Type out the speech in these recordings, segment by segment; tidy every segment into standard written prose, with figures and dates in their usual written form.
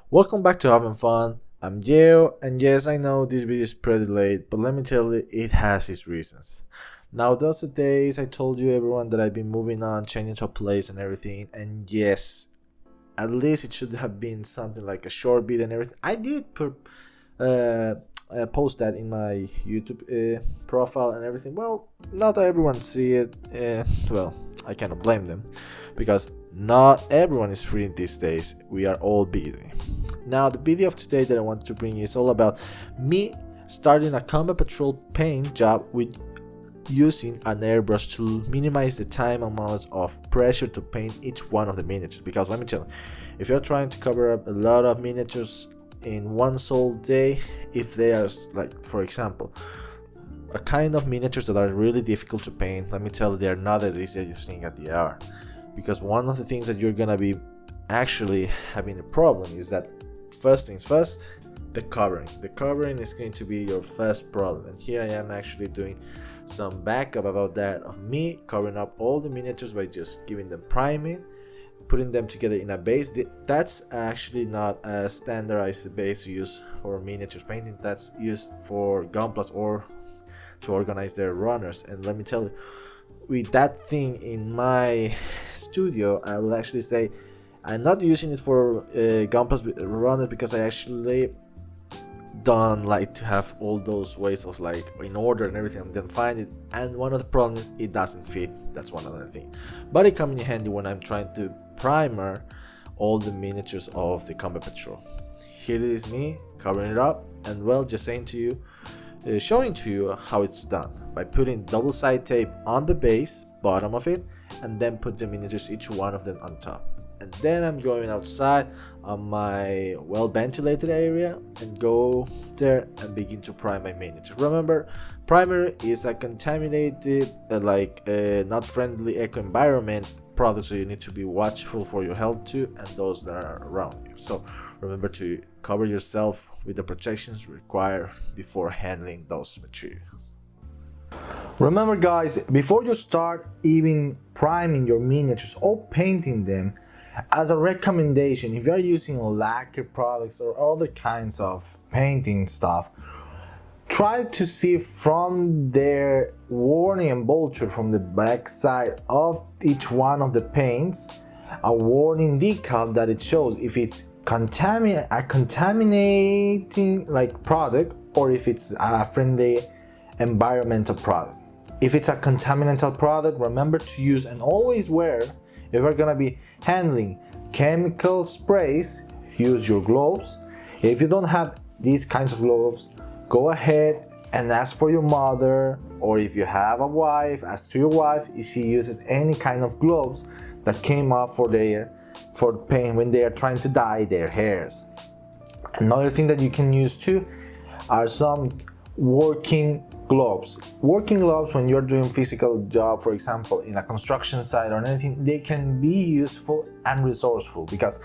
Welcome back to Having Fun. I'm Gio, and yes, I know this video is pretty late, but let me tell you, it has its reasons. Now, those are days I told you everyone that I've been moving on, changing to a place and everything, and yes, at least it should have been something like a short video and everything. I did uh, post that in my YouTube profile and everything. Well, not that everyone see it. Well, I cannot blame them because not everyone is free these days. We are all busy. Now, the video of today that I want to bring you is all about me starting a combat patrol paint job with using an airbrush to minimize the time amount of pressure to paint each one of the miniatures. Because let me tell you, if you're trying to cover up a lot of miniatures in one sole day, if they are like, for example, a kind of miniatures that are really difficult to paint, let me tell you, they're not as easy as you think that they are. Because one of the things that you're gonna be actually having a problem is that, first things first, the covering is going to be your first problem. And here I am actually doing some backup about that, of me covering up all the miniatures by just giving them priming, putting them together in a base. That's actually not a standardized base used for miniatures painting. That's used for gunplas or to organize their runners. And let me tell you, with that thing in my studio, I will actually say I'm not using it for gunplas runners, because I actually don't like to have all those ways of like in order and everything and then find it. And one of the problems is it doesn't fit. That's one other thing, but it comes in handy when I'm trying to primer all the miniatures of the combat patrol. Here it is, me covering it up, and well, just saying to you, showing to you how it's done by putting double side tape on the base bottom of it, and then put the miniatures, each one of them, on top. And then I'm going outside on my well ventilated area and go there and begin to prime my miniatures. Remember, primer is a contaminated not friendly eco environment product, so you need to be watchful for your health too and those that are around you. So remember to cover yourself with the protections required before handling those materials. Remember guys, before you start even priming your miniatures or painting them, as a recommendation, if you are using lacquer products or other kinds of painting stuff, try to see from their warning emboulture from the back side of each one of the paints a warning decal that it shows if it's a contaminating like product, or if it's a friendly environmental product. If it's a contaminantal product, remember to use and always wear, if you're gonna be handling chemical sprays, use your gloves. If you don't have these kinds of gloves, go ahead and ask for your mother, or if you have a wife, ask to your wife if she uses any kind of gloves that came up for paint when they are trying to dye their hairs. Another thing that you can use too are some working gloves. Working gloves, when you're doing physical job, for example in a construction site or anything, they can be useful and resourceful, because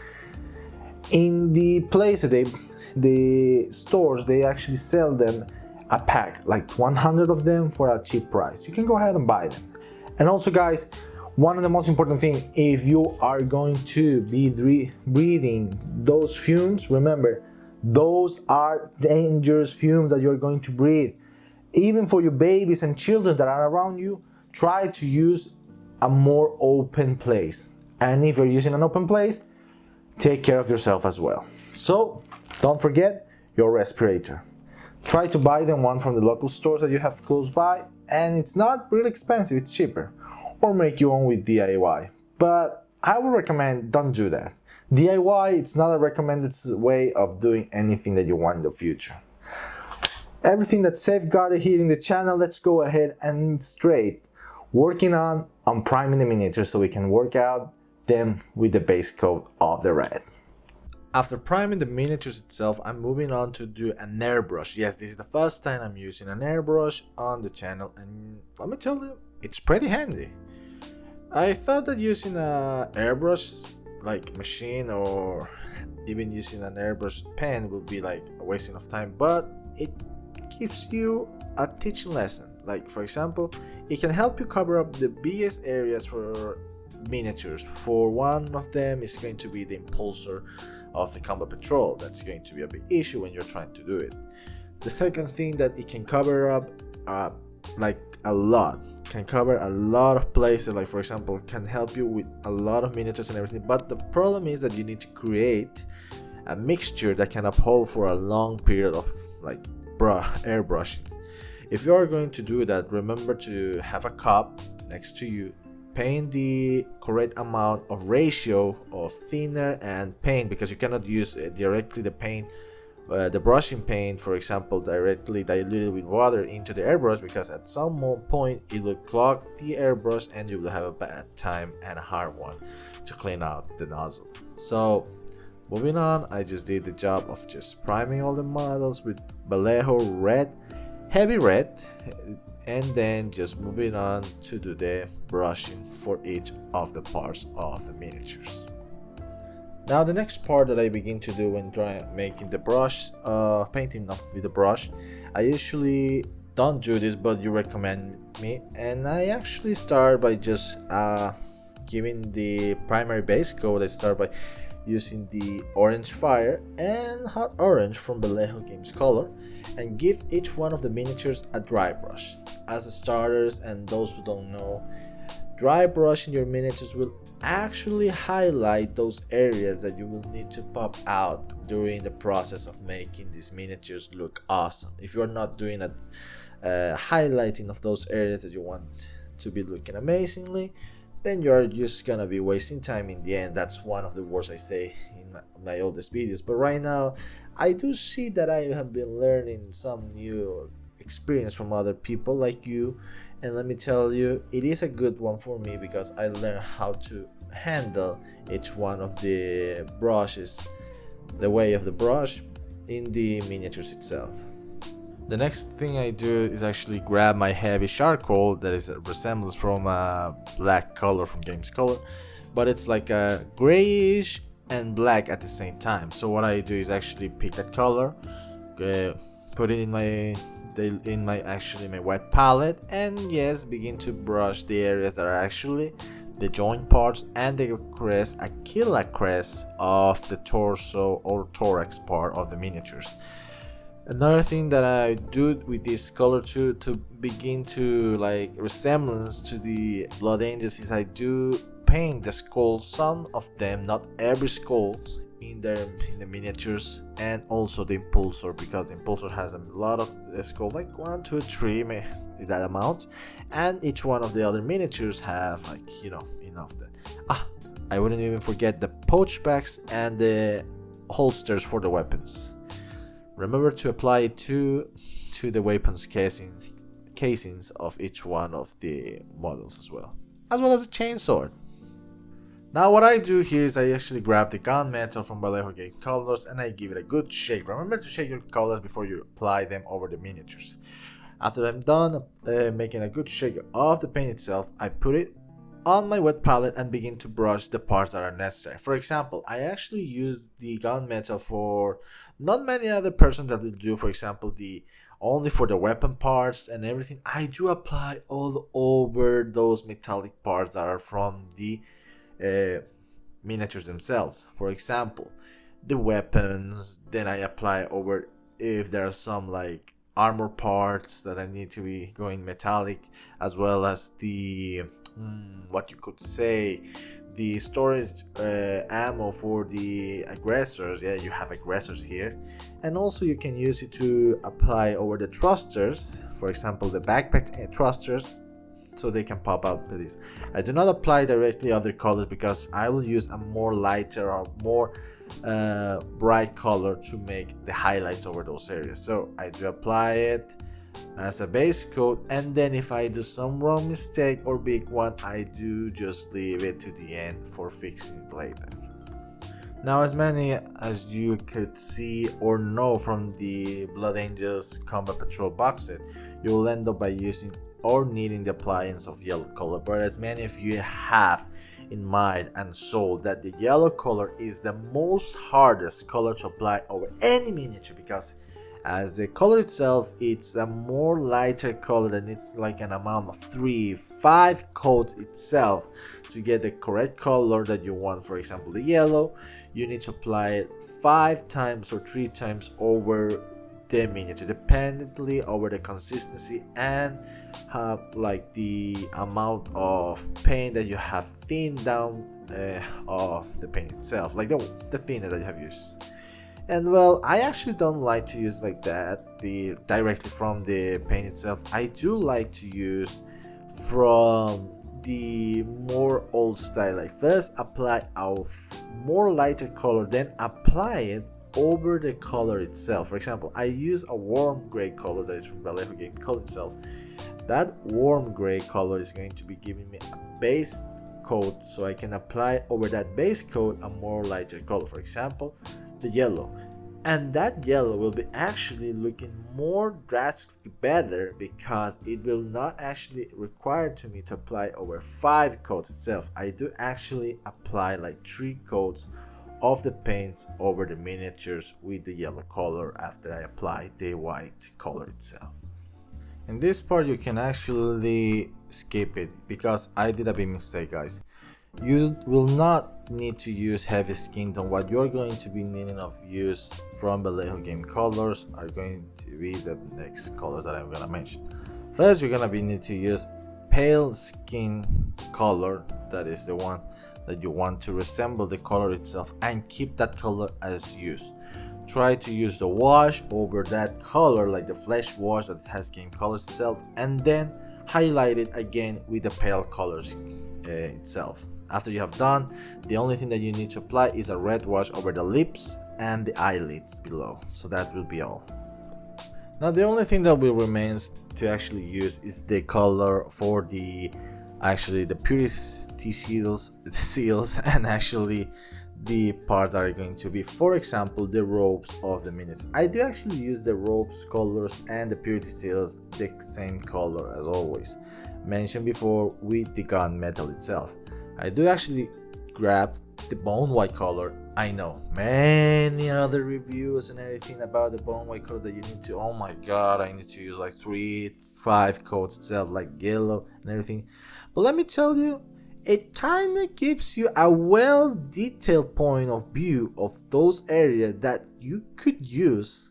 in the places, the stores, they actually sell them a pack, like 100 of them for a cheap price. You can go ahead and buy them. And also guys, one of the most important things, if you are going to be breathing those fumes, remember those are dangerous fumes that you're going to breathe. Even for your babies and children that are around you, try to use a more open place. And if you're using an open place, take care of yourself as well. So don't forget your respirator. Try to buy them one from the local stores that you have close by, and it's not really expensive, it's cheaper. Or make your own with DIY. But I would recommend don't do that. DIY, it's not a recommended way of doing anything that you want in the future. Everything that's safeguarded here in the channel, let's go ahead and straight working on priming the miniatures so we can work out them with the base coat of the red. After priming the miniatures itself, I'm moving on to do an airbrush. Yes, this is the first time I'm using an airbrush on the channel, and let me tell you, it's pretty handy. I thought that using a airbrush like machine or even using an airbrush pen would be like a wasting of time, but it gives you a teaching lesson. Like for example, it can help you cover up the biggest areas for miniatures. For one of them is going to be the impulsor of the combat patrol. That's going to be a big issue when you're trying to do it. The second thing that it can cover up like a lot, can cover a lot of places, like for example can help you with a lot of miniatures and everything, but the problem is that you need to create a mixture that can uphold for a long period of like airbrushing. If you are going to do that, remember to have a cup next to you, paint the correct amount of ratio of thinner and paint, because you cannot use directly the paint, the brushing paint, for example, directly diluted with water into the airbrush, because at some point it will clog the airbrush and you will have a bad time and a hard one to clean out the nozzle. So moving on, I just did the job of just priming all the models with Vallejo red, heavy red, and then just moving on to do the brushing for each of the parts of the miniatures. Now the next part that I begin to do when making the brush, painting with the brush, I usually don't do this, but you recommend me, and I actually start by just giving the primary base coat. I start by using the orange fire and hot orange from Vallejo Games Color, and give each one of the miniatures a dry brush. As starters, and those who don't know, dry brushing your miniatures will actually highlight those areas that you will need to pop out during the process of making these miniatures look awesome. If you're not doing a highlighting of those areas that you want to be looking amazingly, then you're just gonna be wasting time in the end. That's one of the words I say in my oldest videos. But right now, I do see that I have been learning some new experience from other people like you, and let me tell you, it is a good one for me, because I learned how to handle each one of the brushes, the way of the brush in the miniatures itself. The next thing I do is actually grab my heavy charcoal that is a resemblance from a black color from Games Color, but it's like a grayish and black at the same time. So what I do is actually pick that color, put it in my wet palette, and yes, begin to brush the areas that are actually the joint parts and the crest, Aquila crest of the torso or thorax part of the miniatures. Another thing that I do with this color too, to begin to like resemblance to the Blood Angels, is I do paint the skulls, some of them, not every skull, in the miniatures, and also the impulsor, because the impulsor has a lot of skull, like 1, 2, 3, that amount, and each one of the other miniatures have like, you know, enough. That I wouldn't even forget the pouch backs and the holsters for the weapons. Remember to apply it to the weapons casings of each one of the models as well as a chainsword. Now what I do here is I actually grab the gunmetal from Vallejo Game Colors and I give it a good shake. Remember to shake your colors before you apply them over the miniatures. After I'm done making a good shake of the paint itself, I put it on my wet palette and begin to brush the parts that are necessary. For example, I actually use the gunmetal for not many other persons that will do, for example, only for the weapon parts and everything. I do apply all over those metallic parts that are from the miniatures themselves. For example, the weapons, then I apply over if there are some like armor parts that I need to be going metallic, as well as the what you could say, the storage ammo for the aggressors. Yeah, you have aggressors here, and also you can use it to apply over the thrusters, for example the backpack thrusters, so they can pop out with this. I do not apply directly other colors because I will use a more lighter or more bright color to make the highlights over those areas. So I do apply it as a base coat, and then if I do some wrong mistake or big one, I do just leave it to the end for fixing it later. Now, as many as you could see or know from the Blood Angels Combat Patrol box set, you will end up by using or needing the appliance of yellow color, but as many of you have in mind and sold that the yellow color is the most hardest color to apply over any miniature, because as the color itself, it's a more lighter color, and it's like an amount of 3-5 coats itself To get the correct color that you want, for example the yellow, you need to apply it 5 times or 3 times over the miniature, dependently over the consistency and like the amount of paint that you have thinned down of the paint itself, like the thinner that you have used. And well, I actually don't like to use like that, the directly from the paint itself. I do like to use from the more old style. Like first apply a more lighter color, then apply it over the color itself. For example, I use a warm gray color that is from Vallejo game color itself. That warm gray color is going to be giving me a base coat, so I can apply over that base coat a more lighter color, for example the yellow. And that yellow will be actually looking more drastically better because it will not actually require to me to apply over 5 coats itself. I do actually apply like 3 coats of the paints over the miniatures with the yellow color after I apply the white color itself. In this part you can actually skip it because I did a big mistake, guys. You will not need to use heavy skin tone. What you're going to be needing of use from Vallejo game colors are going to be the next colors that I'm gonna mention. First, you're gonna be need to use pale skin color, that is the one that you want to resemble the color itself and keep that color as used. Try to use the wash over that color, like the flesh wash that has game colors itself, and then highlight it again with the pale colors itself. After you have done, the only thing that you need to apply is a red wash over the lips and the eyelids below. So that will be all. Now the only thing that will remains to actually use is the color for the purity seals and actually the parts are going to be, for example, the ropes of the miniatures. I do actually use the ropes colors and the purity seals the same color as always mentioned before with the gunmetal itself. I do actually grab the bone white color. I know many other reviews and everything about the bone white color that you need to, oh my god, I need to use like 3-5 coats itself, like yellow and everything. But let me tell you, it kind of gives you a well detailed point of view of those areas that you could use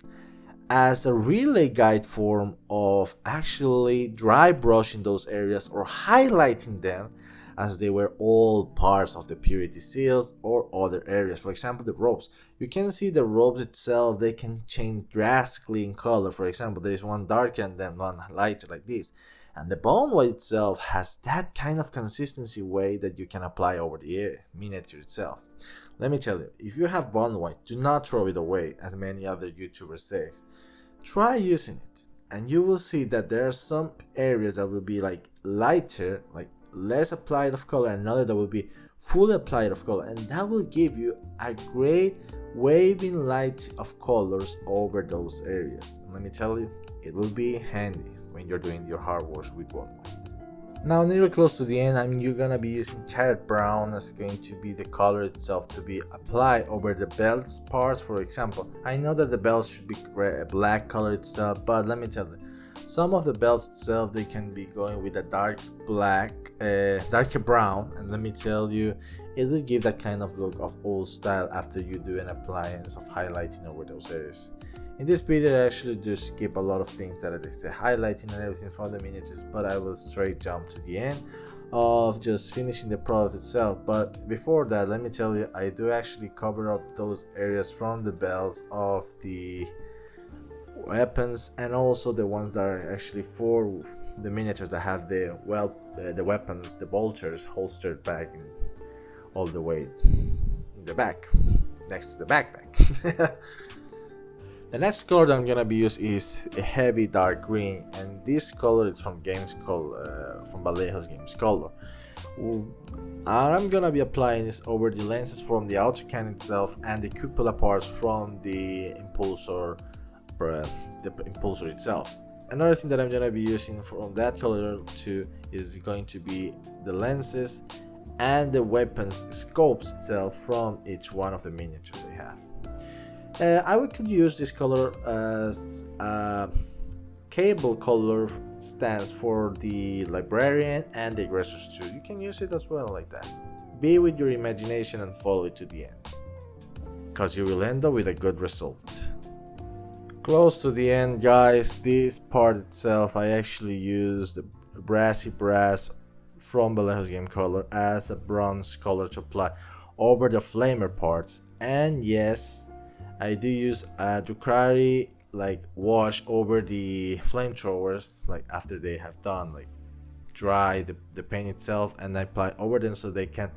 as a relay guide form of actually dry brushing those areas or highlighting them as they were all parts of the purity seals or other areas. For example, the ropes. You can see the ropes itself, they can change drastically in color. For example, there is one darker and then one lighter like this. And the bone white itself has that kind of consistency way that you can apply over the miniature itself. Let me tell you, if you have bone white, do not throw it away as many other YouTubers say. Try using it and you will see that there are some areas that will be like lighter, like less applied of color, and another that will be fully applied of color, and that will give you a great waving light of colors over those areas. And let me tell you, it will be handy when you're doing your hard wash with bone white. Now nearly close to the end, you're gonna be using charred brown as going to be the color itself to be applied over the belts parts. For example, I know that the belts should be black color itself, but let me tell you, some of the belts itself, they can be going with a dark black, darker brown, and let me tell you, it will give that kind of look of old style after you do an appliance of highlighting over those areas. In this video I actually do skip a lot of things that I say highlighting and everything from the miniatures, but I will straight jump to the end of just finishing the product itself. But before that, let me tell you, I do actually cover up those areas from the belts of the weapons and also the ones that are actually for the miniatures that have the weapons, the bolters holstered back in, all the way in the back next to the backpack. The next color that I'm gonna be using is a heavy dark green, and this color is from from Vallejo's Games Color. I'm gonna be applying this over the lenses from the autocannon itself and the cupola parts from the impulsor itself. Another thing that I'm gonna be using from that color too is going to be the lenses and the weapons scopes itself from each one of the miniatures they have. I could use this color as cable color stands for the librarian and the aggressors too. You can use it as well like that. Be with your imagination and follow it to the end, because you will end up with a good result. Close to the end, guys, this part itself I actually used the brassy brass from Vallejo's game color as a bronze color to apply over the flamer parts. And yes, I do use a Ducati like wash over the flamethrowers, like after they have done like dry the paint itself, and I apply over them so they can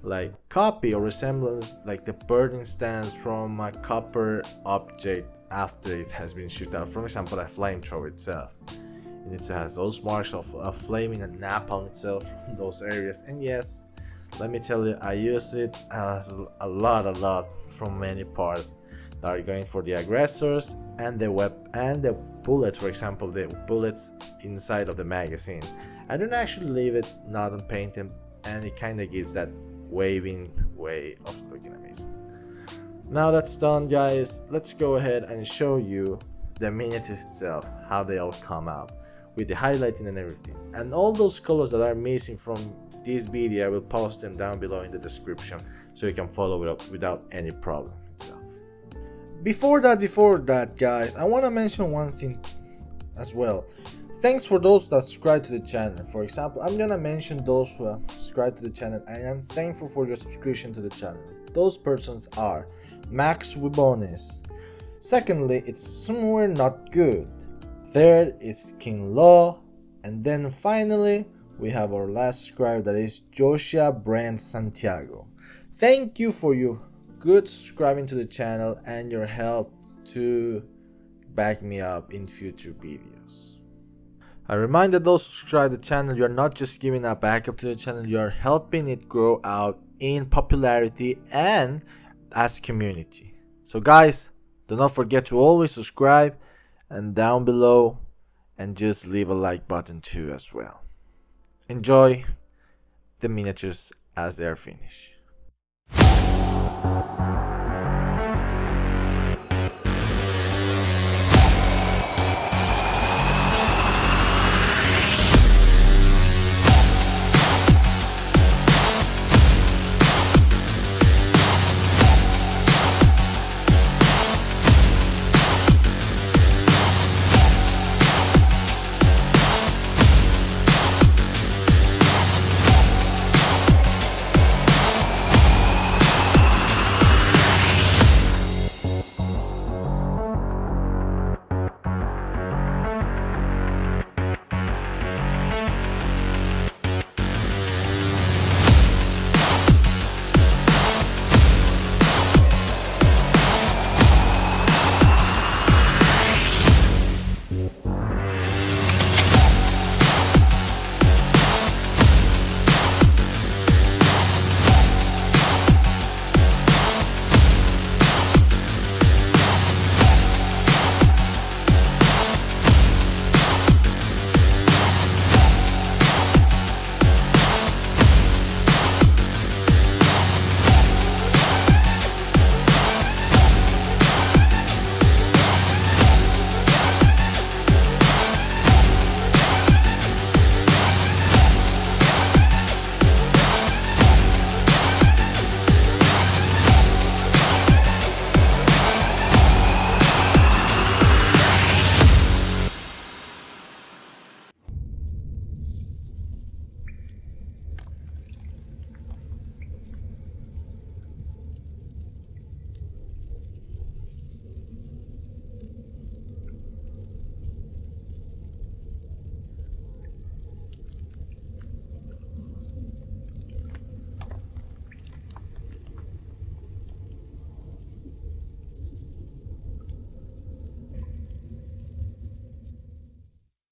like copy or resemblance like the burning stands from a copper object after it has been shot out, for example a flamethrower itself. And it has those marks of flaming and napalm itself from those areas. And yes, let me tell you, I use it as a lot from many parts that are going for the aggressors and the bullets, for example the bullets inside of the magazine. I don't actually leave it not unpainted, and it kind of gives that waving way of looking amazing. Now that's done, guys, let's go ahead and show you the miniatures itself, how they all come out with the highlighting and everything. And all those colors that are missing from this video, I will post them down below in the description so you can follow it up without any problem itself. Before that, guys, I want to mention one thing as well. Thanks for those that subscribe to the channel. For example, I'm gonna mention those who have subscribed to the channel, and I'm thankful for your subscription to the channel. Those persons are Max Wibones. Secondly, it's Somewhere Not Good. Third, it's King Law. And then finally, we have our last subscriber, that is Joshua Brand Santiago. Thank you for your good subscribing to the channel and your help to back me up in future videos. I remind that those who subscribe to the channel, you are not just giving a backup to the channel, you are helping it grow out in popularity and as community. So guys, do not forget to always subscribe, and down below, and just leave a like button too as well. Enjoy the miniatures as they are finished.